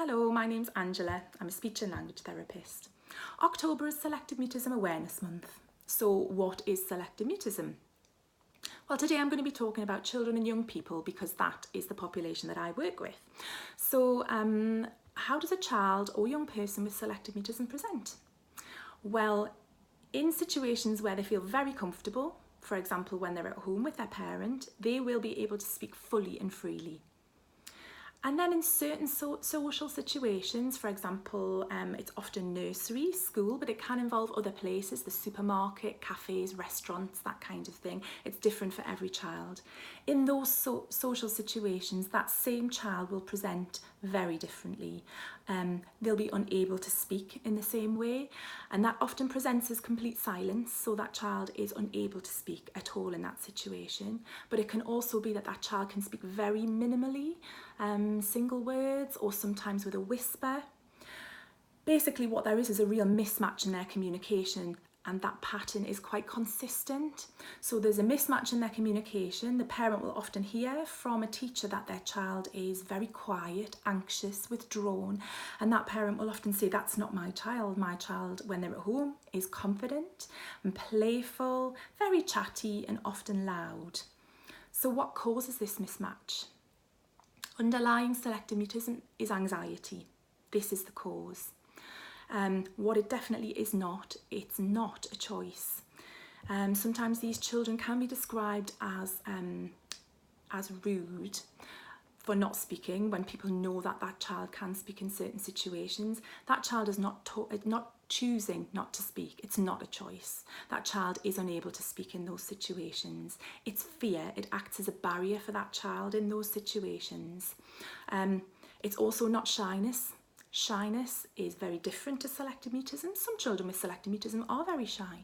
Hello, my name's Angela. I'm a speech and language therapist. October is Selective Mutism Awareness Month. So what is selective mutism? Well, today I'm going to be talking about children and young people because that is the population that I work with. So how does a child or young person with selective mutism present? Well, in situations where they feel very comfortable, for example, when they're at home with their parent, they will be able to speak fully and freely. And then in certain social situations, for example, it's often nursery, school, but it can involve other places, the supermarket, cafes, restaurants, that kind of thing. It's different for every child. In those social situations, that same child will present very differently. They'll be unable to speak in the same way, and that often presents as complete silence, so that child is unable to speak at all in that situation. But it can also be that that child can speak very minimally, single words, or sometimes with a whisper. Basically what there is a real mismatch in their communication, and that pattern is quite consistent. So there's a mismatch in their communication. The parent will often hear from a teacher that their child is very quiet, anxious, withdrawn, and that parent will often say, that's not my child. My child, when they're at home, is confident and playful, very chatty and often loud. So what causes this mismatch? Underlying selective mutism is anxiety. This is the cause. What it definitely is not, it's not a choice. Sometimes these children can be described as rude for not speaking when people know that that child can speak in certain situations. That child is not choosing not to speak. It's not a choice. That child is unable to speak in those situations. It's fear. It acts as a barrier for that child in those situations. It's also not shyness. Shyness is very different to selective mutism. Some children with selective mutism are very shy,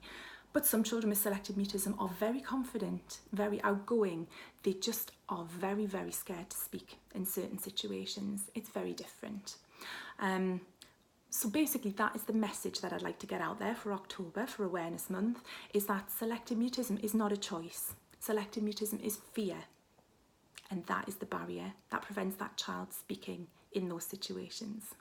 but some children with selective mutism are very confident, very outgoing. They just are very, very scared to speak in certain situations. It's very different. So basically that is the message that I'd like to get out there for October, for Awareness Month, is that selective mutism is not a choice. Selective mutism is fear, and that is the barrier that prevents that child speaking in those situations.